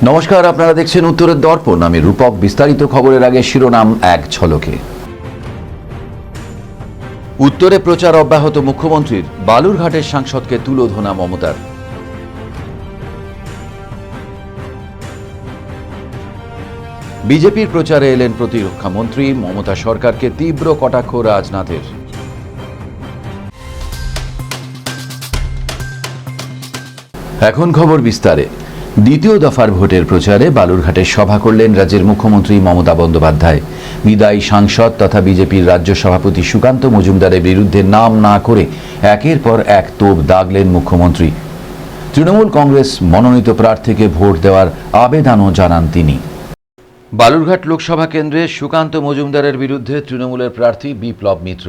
নমস্কার, আপনারা দেখছেন উত্তরের দর্পণ। আমি রূপক। বিস্তারিত খবরের আগে শিরোনাম এক ঝলকে। উত্তরে প্রচার অব্যাহত মুখ্যমন্ত্রীর। বালুরঘাটের সাংসদকে তুলোধনা মমতার। বিজেপির প্রচারে এলেন প্রতিরক্ষা মন্ত্রী। মমতা সরকারকে তীব্র কটাক্ষ রাজনাথের। এখন খবর বিস্তারে। দ্বিতীয় দফার ভোটের প্রচারে বালুরঘাটে সভা করলেন রাজ্যের মুখ্যমন্ত্রী মমতা বন্দ্যোপাধ্যায়। বিদায়ী সাংসদ তথা বিজেপির রাজ্য সভাপতি সুকান্ত মজুমদারের বিরুদ্ধে নাম না করে একের পর এক তোপ দাগলেন মুখ্যমন্ত্রী। তৃণমূল কংগ্রেস মনোনীত প্রার্থীকে ভোট দেওয়ার আবেদনও জানান তিনি। বালুরঘাট লোকসভা কেন্দ্রে সুকান্ত মজুমদারের বিরুদ্ধে তৃণমূলের প্রার্থী বিপ্লব মিত্র।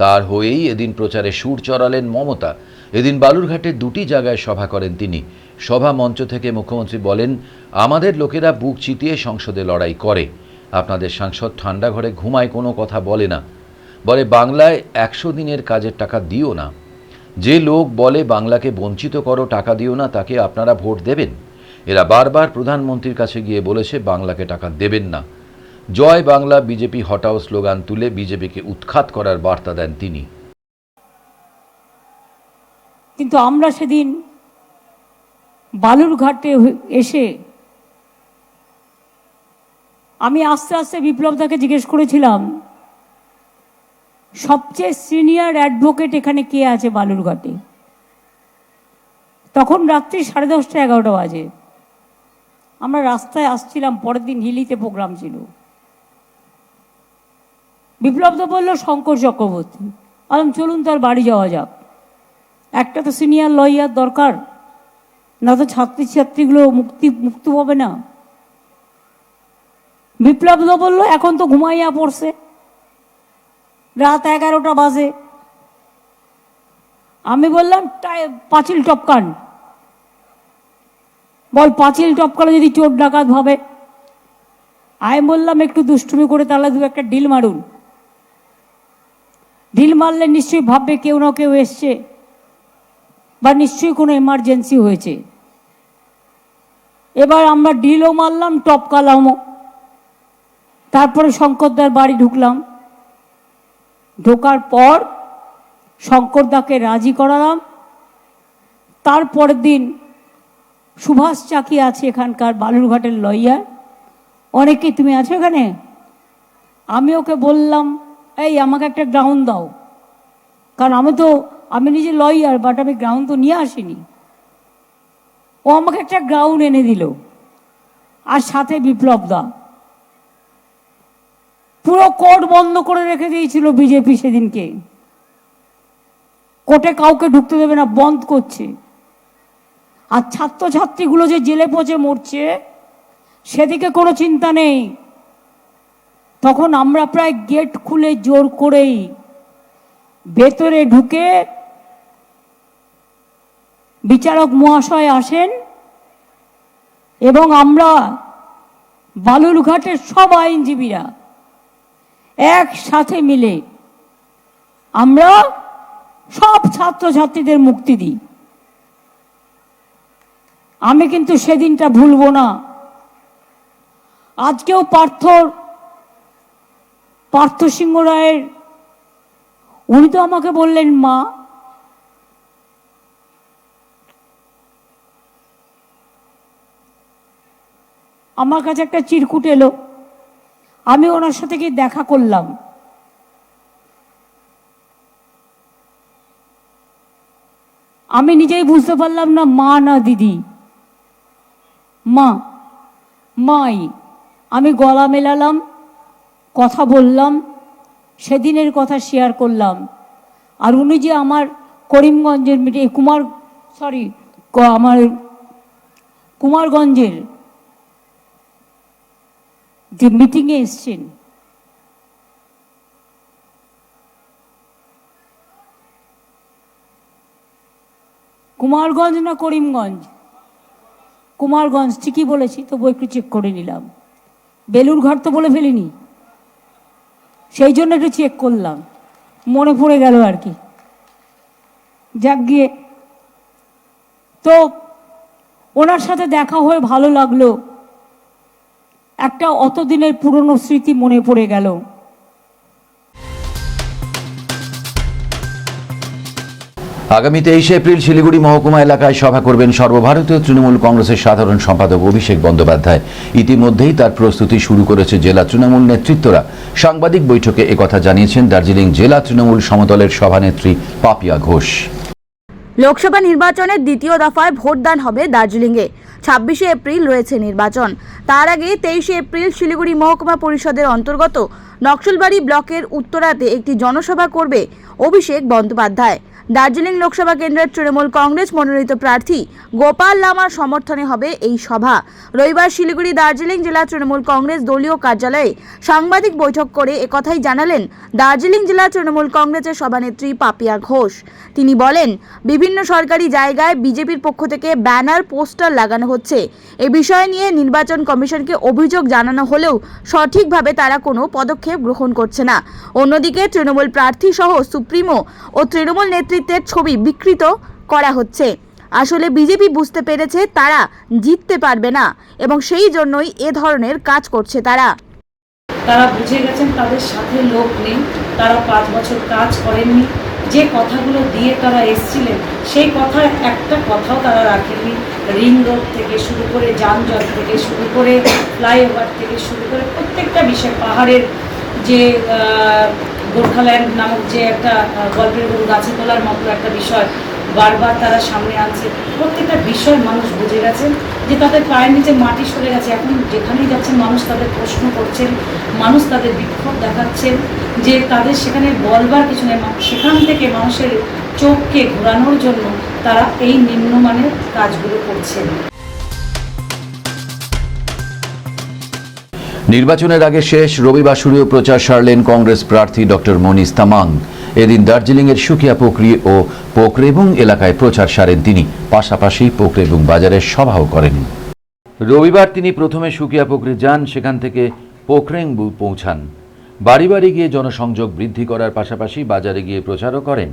তার হয়েই এদিন প্রচারে সুর চড়ালেন মমতা। এদিন বালুরঘাটের দুটি জায়গায় সভা করেন তিনি। সভা মঞ্চ থেকে মুখ্যমন্ত্রী বলেন, আমাদের লোকেরা বুক চিতিয়ে সংসদে লড়াই করে। আপনাদের সাংসদ ঠান্ডা ঘরে ঘুমায়, কোনো কথা বলে না। বলে বাংলায় 100 দিনের কাজের টাকা দিও না। যে লোক বলে বাংলাকে বঞ্চিত করো, টাকা দিও না, তাকে আপনারা ভোট দেবেন? এরা বারবার প্রধানমন্ত্রীর কাছে গিয়ে বলেছে বাংলাকে টাকা দেবেন না। জয় বাংলা বিজেপি হটাও স্লোগান তুলে বিজেপিকে উৎখাত করার বার্তা দেন তিনি। কিন্তু আমরা সেদিন বালুরঘাটে এসে আমি আস্তে আস্তে বিপ্লবদাকে জিজ্ঞেস করেছিলাম, সবচেয়ে সিনিয়র অ্যাডভোকেট এখানে কে আছে বালুরঘাটে? তখন রাত্রি 10:30 11টা বাজে। আমরা রাস্তায় আসছিলাম, পরের দিন হিলিতে প্রোগ্রাম ছিল। বিপ্লবদা বলল শঙ্কর চক্রবর্তী। বললাম চলুন তার বাড়ি যাওয়া যাক, একটা তো সিনিয়র লয়ার দরকার, না তো ছাত্রীগুলো মুক্ত হবে না। বিপ্লবদা বলল এখন তো ঘুমাইয়া পড়ছে, রাত 11টা বাজে। আমি বললাম পাঁচিল টপকান। বল পাঁচিল টপকালে যদি চোর ডাকাত ভাবে। আমি বললাম একটু দুষ্টুমি করে তাহলে একটা ডিল মারুন। ডিল মারলে নিশ্চয়ই ভাববে কেউ না কেউ এসছে, বা নিশ্চয়ই কোনো এমার্জেন্সি হয়েছে। এবার আমরা ডিলও মারলাম, টপকালামও। তারপরে শঙ্করদার বাড়ি ঢুকলাম। ঢোকার পর শঙ্করদাকে রাজি করালাম। তারপরের দিন সুভাষ চাকি আছে এখানকার বালুরঘাটের লয়ার, অনেকেই তুমি আছো এখানে। আমি ওকে বললাম, এই আমাকে একটা গ্রাউন্ড দাও, কারণ আমি নিজে লয়ার, বাট আমি গ্রাউন্ড তো নিয়ে আসিনি। ও আমাকে একটা গ্রাউন্ড এনে দিল, আর সাথে বিপ্লবদা। পুরো কোর্ট বন্ধ করে রেখে দিয়েছিল বিজেপি সেদিনকে। কোর্টে কাউকে ঢুকতে দেবে না, বন্ধ করছে। আর ছাত্রছাত্রীগুলো যে জেলে পচে মরছে সেদিকে কোনো চিন্তা নেই। তখন আমরা প্রায় গেট খুলে জোর করেই ভেতরে ঢুকে, বিচারক মহাশয় আসেন এবং আমরা বালুরঘাটের সব আইনজীবীরা একসাথে মিলে আমরা সব ছাত্রছাত্রীদের মুক্তি দিই। আমি কিন্তু সেদিনটা ভুলবো না। আজকেও পার্থ সিংহ রায়ের, উনি তো আমাকে বললেন মা। আমার কাছে একটা চিরকুট এলো, আমি ওনার সাথে গিয়ে দেখা করলাম। আমি নিজেই বুঝতে পারলাম না মা না দিদি। মাই। আমি গলা মেলালাম, কথা বললাম, সেদিনের কথা শেয়ার করলাম। আর উনি যে আমার করিমগঞ্জের কুমারগঞ্জের যে মিটিংয়ে এসছেন, কুমারগঞ্জ না করিমগঞ্জ, কুমারগঞ্জ ঠিকই বলেছি, তবু একটু চেক করে নিলাম। বেলুরঘাট তো বলে ফেলিনি, সেই জন্য একটু চেক করলাম, মনে পড়ে গেল আর কি। যাক গিয়ে তো ওনার সাথে দেখা হয়ে ভালো লাগলো। একটা অতদিনের পুরনো স্মৃতি মনে পড়ে গেল। আগামী 23 এপ্রিল শিলিগুড়ি মহকুমা এলাকায় সভা করবেন সর্বভারতীয় তৃণমূল কংগ্রেসের সাধারণ সম্পাদক অভিষেক বন্দ্যোপাধ্যায়। ইতিমধ্যেই তার প্রস্তুতি শুরু করেছে জেলা তৃণমূল নেতৃত্বরা। সাংবাদিক বৈঠকে একথা জানিয়েছেন দার্জিলিং জেলা তৃণমূল সমদলের সভানেত্রী পাপিয়া ঘোষ। লোকসভা নির্বাচনের দ্বিতীয় দফায় ভোটদান হবে দার্জিলিংয়ে। 26শে এপ্রিল রয়েছে নির্বাচন। তার আগে 23শে এপ্রিল শিলিগুড়ি মহকুমা পরিষদের অন্তর্গত নকশালবাড়ি ব্লকের উত্তরাতে একটি জনসভা করবে অভিষেক বন্দ্যোপাধ্যায়। দার্জিলিং লোকসভা কেন্দ্রের তৃণমূল কংগ্রেস মনোনীত প্রার্থী গোপাল লামার সমর্থনে হবে এই সভা। রবিবার শিলিগুড়ি দার্জিলিং জেলা তৃণমূল কংগ্রেস দলীয় কার্যালয়ে সাংবাদিক বৈঠক করে একথাই জানালেন দার্জিলিং জেলা তৃণমূল কংগ্রেসের সভানেত্রী পাপিয়া ঘোষ। তিনি বলেন, বিভিন্ন সরকারি জায়গায় বিজেপির পক্ষ থেকে ব্যানার পোস্টার লাগানো হচ্ছে। এ বিষয় নিয়ে নির্বাচন কমিশনকে অভিযোগ জানানো হলেও সঠিকভাবে তারা কোনো পদক্ষেপ গ্রহণ করছে না। অন্যদিকে তৃণমূল প্রার্থী সহ সুপ্রিমো ও তৃণমূল নেতৃত্বের ছবি বিকৃত করা হচ্ছে। আসলে বিজেপি বুঝতে পেরেছে তারা জিততে পারবে না এবং সেই জন্যই এ ধরনের কাজ করছে তারা বুঝে গেছেন তাদের সাথে লোক নেই, তারা 5 বছর কাজ করেননি। যে কথাগুলো দিয়ে তারা এসেছিলেন সেই কথা একটা কথাও তারা রাখেননি। রিং রোড থেকে শুরু করে যানজট থেকে শুরু করে ফ্লাইওভার থেকে শুরু করে প্রত্যেকটা বিষয়, পাহাড়ের যে গোর্খাল্যান্ড নামক যে একটা গল্পের গরু গাছে তোলার মতো একটা বিষয় বারবার তারা সামনে আনছে। প্রত্যেকটা বিষয় মানুষ বুঝে গেছেন যে তাদের পায়ের নিচে মাটি সরে গেছে। এখন যেখানেই যাচ্ছেন মানুষ তাদের প্রশ্ন করছেন, মানুষ তাদের বিক্ষোভ দেখাচ্ছেন যে তাদের সেখানে বলবার কিছু নেই। সেখান থেকে মানুষের চোখকে ঘোরানোর জন্য তারা এই নিম্নমানের কাজগুলো করছেন। নির্বাচনের আগে শেষ রবিবাসরীয় প্রচার সারলেন কংগ্রেস প্রার্থী ডক্টর মনিজ তামাং। এদিন দার্জিলিংয়ের সুকিয়া পোকরি ও পোকরেবুং এলাকায় প্রচার সারেন তিনি। পাশাপাশি পোকরেবুং বাজারে সভাও করেন। রবিবার তিনি প্রথমে সুকিয়া পোকরি যান, সেখান থেকে পোকরেংবু পৌঁছান। বাড়ি বাড়ি গিয়ে জনসংযোগ বৃদ্ধি করার পাশাপাশি বাজারে গিয়ে প্রচারও করেন।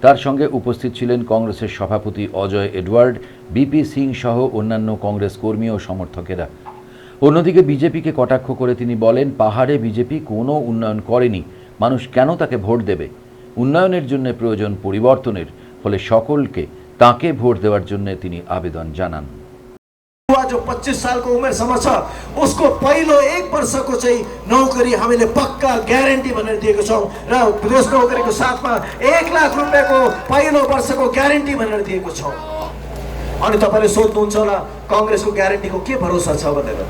তার সঙ্গে উপস্থিত ছিলেন কংগ্রেসের সভাপতি অজয় এডওয়ার্ড, বিপি সিং সহ অন্যান্য কংগ্রেস কর্মী ও সমর্থকেরা। অন্যদিকে বিজেপিকে কটাক্ষ করে তিনি বলেন, পাহাড়ে বিজেপি কোনো উন্নয়ন করেনি, মানুষ কেন তাকে ভোট দেবে? উন্নয়নের জন্য প্রয়োজন পরিবর্তনের, ফলে সকলকে তাকে ভোট देवार জন্য তিনি आवेदन জানান। जो 25 साल को उम्र समझ उसको पहिलो 1 वर्ष को चाहिँ नौकरी हामीले पक्का ग्यारेन्टी भनेर दिएको छौं र विदेश नौकरीको साथमा 1 लाख रुपैयाँको पहिलो वर्षको ग्यारेन्टी भनेर दिएको छौं। अनि तपाईले सोध्नुहुन्छ होला कांग्रेसको ग्यारेन्टीको के भरोसा छ भनेर।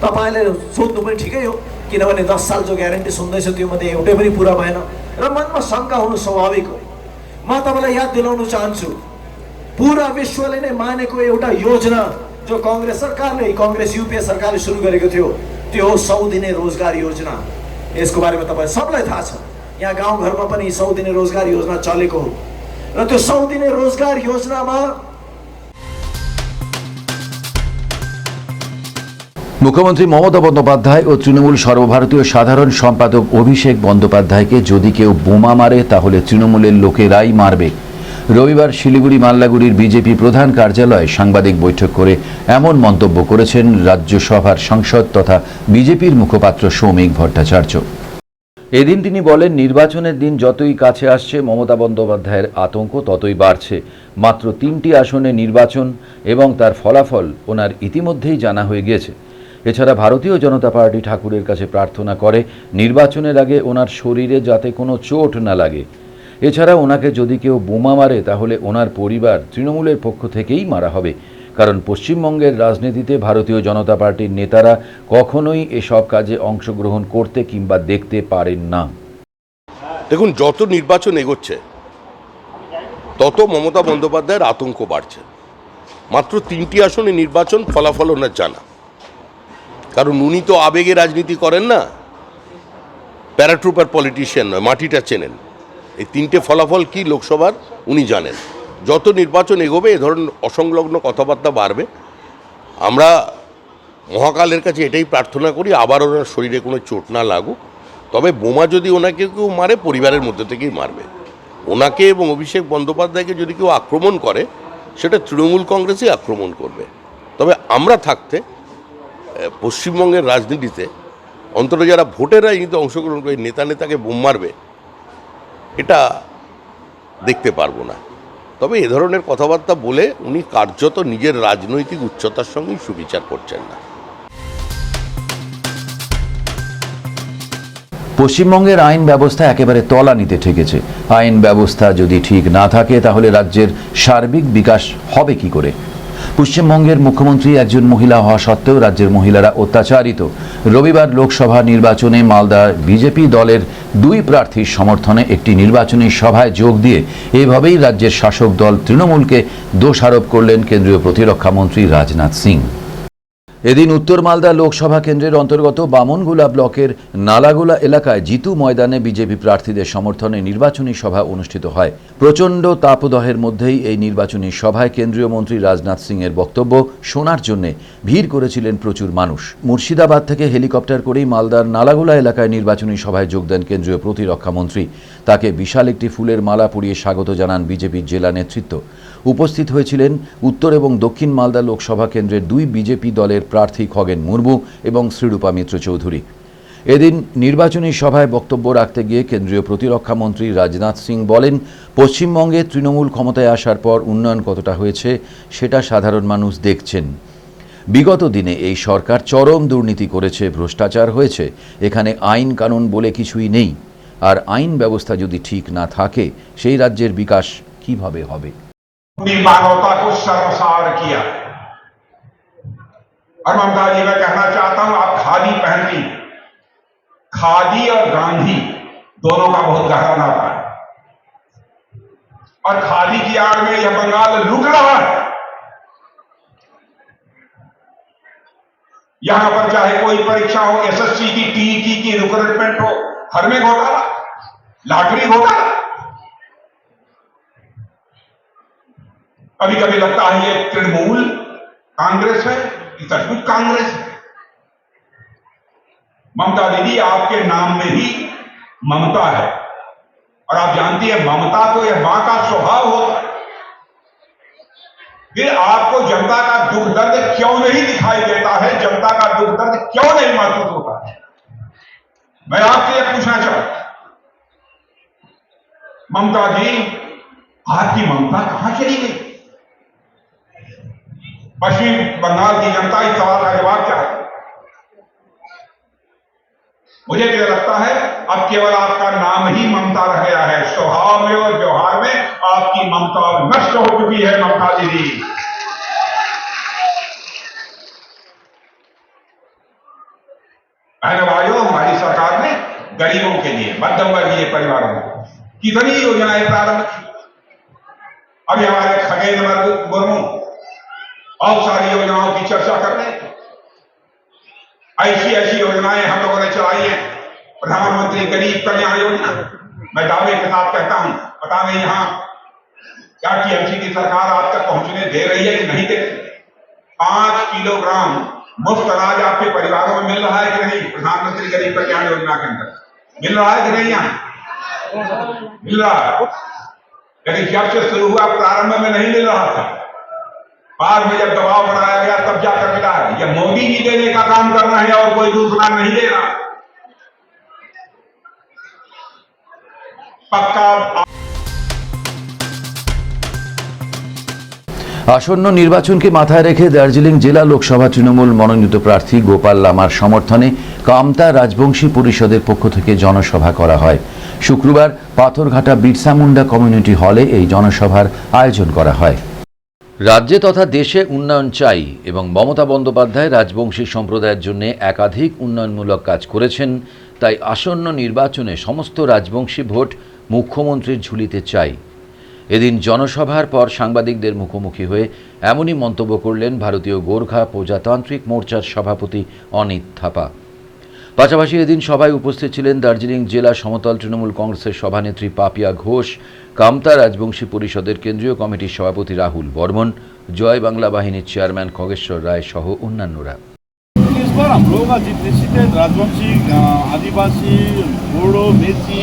तपाईले सोध्नु पनि ठिकै हो, किनभने 10 साल जो ग्यारेन्टी सुन्दैछ त्यो मध्ये एउटै पनि पूरा भएन र मनमा शंका हुनु स्वाभाविक हो। म तपाईलाई याद दिलाउन चाहन्छु, पूरा विश्वले नै मानेको एउटा योजना जो कांग्रेस सरकारले, कांग्रेस यूपीए सरकारले सुरु गरेको थियो, त्यो 100 दिने रोजगार योजना। यसको बारेमा तपाईं सबलाई थाहा छ। यहाँ गाउँ घरमा पनि 100 दिने रोजगार योजना चलेको हो र त्यो 100 दिने रोजगार योजनामा মুখ্যমন্ত্রী মমতা বন্দ্যোপাধ্যায় ও তৃণমূল সর্বভারতীয় সাধারণ সম্পাদক অভিষেক বন্দ্যোপাধ্যায়কে যদি কেউ বোমা মারে তাহলে তৃণমূলের লোকেরাই মারবে। রবিবার শিলিগুড়ি মাল্লাগুড়ির বিজেপি প্রধান কার্যালয়ে সাংবাদিক বৈঠক করে এমন মন্তব্য করেছেন রাজ্যসভার সাংসদ তথা বিজেপির মুখপাত্র সৌমিক ভট্টাচার্য। এদিন তিনি বলেন, নির্বাচনের দিন যতই কাছে আসছে মমতা বন্দ্যোপাধ্যায়ের আতঙ্ক ততই বাড়ছে। মাত্র 3টি আসনে নির্বাচন এবং তার ফলাফল ওনার ইতিমধ্যেই জানা হয়ে গিয়েছে। এছাড়া ভারতীয় জনতা পার্টি ঠাকুরের কাছে প্রার্থনা করে নির্বাচনের আগে ওনার শরীরে যাতে কোনো চোট না লাগে। এছাড়া ওনাকে যদি কেউ বোমা মারে তাহলে ওনার পরিবার তৃণমূলের পক্ষ থেকেই মারা হবে, কারণ পশ্চিমবঙ্গের রাজনীতিতে ভারতীয় জনতা পার্টির নেতারা কখনোই এসব কাজে অংশগ্রহণ করতে কিংবা দেখতে পারেন না। দেখুন, যত নির্বাচন এগোচ্ছে তত মমতা বন্দ্যোপাধ্যায়ের আতঙ্ক বাড়ছে। মাত্র 3টি আসনে নির্বাচন, ফলাফল ওনার জানা, কারণ উনি তো আবেগে রাজনীতি করেন না, প্যারাট্রুপার পলিটিশিয়ান নয়, মাটিটা চেনেন। এই 3টে ফলাফল কি লোকসভার উনি জানেন। যত নির্বাচন এগোবে এ ধরনের অসংলগ্ন কথাবার্তা বাড়বে। আমরা মহাকালের কাছে এটাই প্রার্থনা করি, আবার ওনার শরীরে কোনো চোট না লাগুক। তবে বোমা যদি ওনাকে কেউ মারে পরিবারের মধ্যে থেকেই মারবে। ওনাকে এবং অভিষেক বন্দ্যোপাধ্যায়কে যদি কেউ আক্রমণ করে সেটা তৃণমূল কংগ্রেসই আক্রমণ করবে। তবে আমরা থাকতে পশ্চিমবঙ্গের রাজনীতিতে অন্তত যারা ভোটের রাজনীতিতে অংশগ্রহণ করে নেতাকে বোম মারবে এটা দেখতে পারবো না। তবে এ ধরনের কথাবার্তা বলে উনি কার্যত নিজের রাজনৈতিক উচ্চতার সঙ্গেই সুবিচার করছেন না। পশ্চিমবঙ্গের আইন ব্যবস্থা একেবারে তলানিতে ঠেকেছে। আইন ব্যবস্থা যদি ঠিক না থাকে তাহলে রাজ্যের সার্বিক বিকাশ হবে কি করে? পশ্চিমবঙ্গের মুখ্যমন্ত্রী একজন মহিলা হওয়া সত্ত্বেও রাজ্যের মহিলারা অত্যাচারিত। রবিবার লোকসভা নির্বাচনে মালদার বিজেপি দলের 2 প্রার্থীর সমর্থনে একটি নির্বাচনী সভায় যোগ দিয়ে এভাবেই রাজ্যের শাসক দল তৃণমূলকে দোষারোপ করলেন কেন্দ্রীয় প্রতিরক্ষা মন্ত্রী রাজনাথ সিং। এদিন উত্তর মালদা লোকসভা কেন্দ্রের অন্তর্গত বামনগোলা ব্লকের নালাগোলা এলাকায় জিতু ময়দানে বিজেপি প্রার্থীদের সমর্থনে নির্বাচনী সভা অনুষ্ঠিত হয়। প্রচণ্ড তাপদহের মধ্যেই এই নির্বাচনী সভায় কেন্দ্রীয় মন্ত্রী রাজনাথ সিং এর বক্তব্য শোনার জন্য ভিড় করেছিলেন প্রচুর মানুষ। মুর্শিদাবাদ থেকে হেলিকপ্টার করেই মালদার নালাগোলা এলাকায় নির্বাচনী সভায় যোগ দেন কেন্দ্রীয় প্রতিরক্ষা মন্ত্রী। তাকে বিশাল একটি ফুলের মালা পরিয়ে স্বাগত জানান বিজেপির জেলা নেতৃত্ব। উপস্থিত হয়েছিলেন উত্তর এবং দক্ষিণ মালদা লোকসভা কেন্দ্রের 2 বিজেপি দলের প্রার্থী খগেন মুর্মু এবং শ্রীরূপা মিত্র চৌধুরী। এদিন নির্বাচনী সভায় বক্তব্য রাখতে গিয়ে কেন্দ্রীয় প্রতিরক্ষা মন্ত্রী রাজনাথ সিং বলেন, পশ্চিমবঙ্গে তৃণমূল ক্ষমতায় আসার পর উন্নয়ন কতটা হয়েছে সেটা সাধারণ মানুষ দেখছেন। বিগত দিনে এই সরকার চরম দুর্নীতি করেছে, ভ্রষ্টাচার হয়েছে। এখানে আইন কানুন বলে কিছুই নেই। আর আইন ব্যবস্থা যদি ঠিক না থাকে সেই রাজ্যের বিকাশ কিভাবে হবে? पूरी मानवता को शर्मसार किया। और ममता जी मैं कहना चाहता हूं, आप खादी पहन ली। खादी और गांधी दोनों का बहुत गहरा नाता है। और खादी की आड़ में यह बंगाल लुट रहा है। यहां पर चाहे कोई परीक्षा हो, एसएससी की, टीईटी की रिक्रूटमेंट हो, हर में घोटाला, लॉटरी घोटाला। कभी कभी लगता है ये तृणमूल कांग्रेस है, ये सचमुच कांग्रेस है। ममता दीदी, आपके नाम में ही ममता है। और आप जानती है ममता तो यह मां का स्वभाव होता है। फिर आपको जनता का दुख दर्द क्यों नहीं दिखाई देता है, जनता का दुख दर्द क्यों नहीं महसूस होता है? मैं आपसे यह पूछना चाहता हूं, ममता जी, आपकी ममता कहां चली गई? पश्चिम बंगाल की जनता इस सवाल का जवाब चाहती है। मुझे तो लगता है अब केवल आपका नाम ही ममता रह गया है। स्वभाव में और व्यवहार में आपकी ममता नष्ट हो चुकी है। ममता दीदी, बहनों भाइयों, हमारी सरकार ने गरीबों के लिए, मध्यम वर्गीय परिवारों में कितनी योजनाएं प्रारंभ की। अभी हमारे खगेन मुर्मू और सारी योजनाओं की चर्चा कर रहे हैं। ऐसी ऐसी योजनाएं हम लोगों ने चलाई है। प्रधानमंत्री गरीब कल्याण योजना, मैं दावे के साथ कहता हूं, पता नहीं यहां क्या टीएमसी की सरकार आप तक पहुंचने दे रही है कि नहीं दे रही। 5 किलोग्राम मुफ्त अनाज आपके परिवारों में मिल रहा है कि नहीं? प्रधानमंत्री गरीब कल्याण योजना के अंदर मिल रहा है कि नहीं? यहां मिल रहा है, लेकिन जब से शुरू हुआ प्रारंभ में नहीं मिल रहा था। बाद में जब दबाव बनाया गया तब जाकर मिला है। यह मोदी जी देने का काम कर रहे हैं और कोई दूसरा नहीं दे रहा। पक्का আসন্ন নির্বাচনকে মাথায় রেখে দার্জিলিং জেলা লোকসভা তৃণমূল মনোনীত প্রার্থী গোপাল লামার সমর্থনে কামতা রাজবংশী পরিষদের পক্ষ থেকে জনসভা করা হয়। শুক্রবার পাথরঘাটা বিরসা মুন্ডা কমিউনিটি হলে এই জনসভার আয়োজন করা হয়। রাজ্যে তথা দেশে উন্নয়ন চাই এবং মমতা বন্দ্যোপাধ্যায় রাজবংশী সম্প্রদায়ের জন্য একাধিক উন্নয়নমূলক কাজ করেছেন। তাই আসন্ন নির্বাচনে সমস্ত রাজবংশী ভোট মুখ্যমন্ত্রীর ঝুলিতে চাই। এদিন জনসভার পর সাংবাদিকদের মুখোমুখি হয়ে এমনই মন্তব্য করলেন ভারতীয় গোর্খা প্রজাতান্ত্রিক মোর্চার সভাপতি অনিত থাপা। পাশাপাশি এদিন সভায় উপস্থিত ছিলেন দার্জিলিং জেলা সমতল তৃণমূল কংগ্রেসের সভানেত্রী পাপিয়া ঘোষ, কামতা রাজবংশী পরিষদের কেন্দ্রীয় কমিটির সভাপতি রাহুল বর্মন, জয় বাংলা বাহিনীর চেয়ারম্যান খগেশ্বর রায় সহ অন্যান্যরা। इस बार हम लोगों का जितने सीटें राजवंशी, आदिवासी, बोडो, मेची,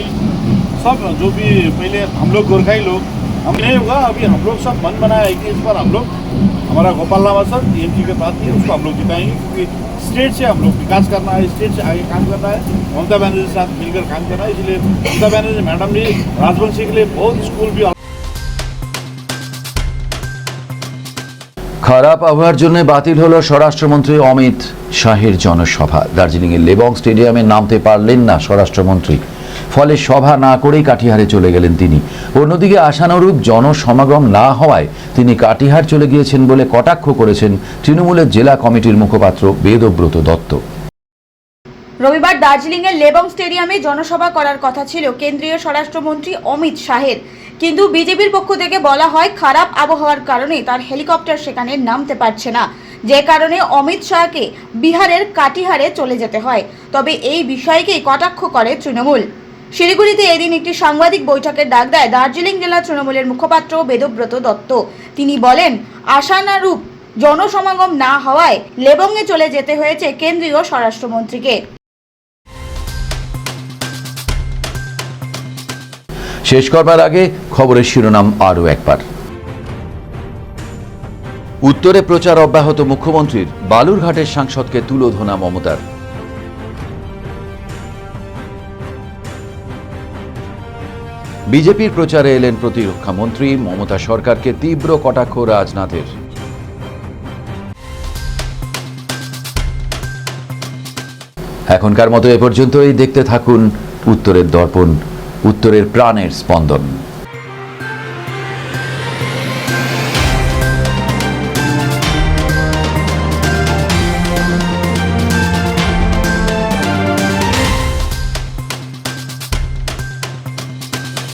सब जो भी पहले हम लोग गोरखाई लोग, हम नहीं होगा। अभी हम लोग सब मन बनाया है कि इस बार हम लोग हमारा गोपाल लामा सर टीएमसी के साथ ही उसको हम लोग जिताएंगे, क्योंकि स्टेट से हम लोग विकास करना है, स्टेट से आगे काम करना है, ममता बनर्जी के साथ मिलकर काम करना है। इसलिए ममता बनर्जी मैडम ने राजवंशी के लिए बहुत स्कूल भी। খারাপ আবহাওয়ার জন্য বাতিল হলো স্বরাষ্ট্রমন্ত্রী অমিত শাহের জনসভা। দার্জিলিংয়ের লেবং স্টেডিয়ামে নামতে পারলেন না স্বরাষ্ট্রমন্ত্রী, ফলে সভা না করেই কাটিহারে চলে গেলেন তিনি। অন্যদিকে আশানুরূপ জনসমাগম না হওয়ায় তিনি কাটিহার চলে গিয়েছেন বলে কটাক্ষ করেছেন তৃণমূলের জেলা কমিটির মুখপাত্র বেদব্রত দত্ত। রবিবার দার্জিলিংয়ের লেবং স্টেডিয়ামে জনসভা করার কথা ছিল কেন্দ্রীয় স্বরাষ্ট্রমন্ত্রী অমিত শাহের, কিন্তু বিজেপির পক্ষ থেকে বলা হয় খারাপ আবহাওয়ার কারণে তার হেলিকপ্টার সেখানে নামতে পারছে না, যে কারণে অমিত শাহকে বিহারের কাটিহারে চলে যেতে হয়। তবে এই বিষয়কেই কটাক্ষ করে তৃণমূল। শিলিগুড়িতে এদিন একটি সাংবাদিক বৈঠকের ডাক দেয় দার্জিলিং জেলা তৃণমূলের মুখপাত্র বেদব্রত দত্ত। তিনি বলেন, আশানুরূপ জনসমাগম না হওয়ায় লেবংয়ে চলে যেতে হয়েছে কেন্দ্রীয় স্বরাষ্ট্রমন্ত্রীকে। শেষ করবার আগে খবরের শিরোনাম আরও একবার। উত্তরে প্রচার অব্যাহত মুখ্যমন্ত্রীর, বালুরঘাটের সাংসদকে তুলোধনা মমতার। বিজেপির প্রচারে এলেন প্রতিরক্ষা মন্ত্রী, মমতা সরকারকে তীব্র কটাক্ষ রাজনাথের। এখনকার মতো এ পর্যন্তই। দেখতে থাকুন উত্তরের দর্পণ, উত্তরের প্রাণের স্পন্দন।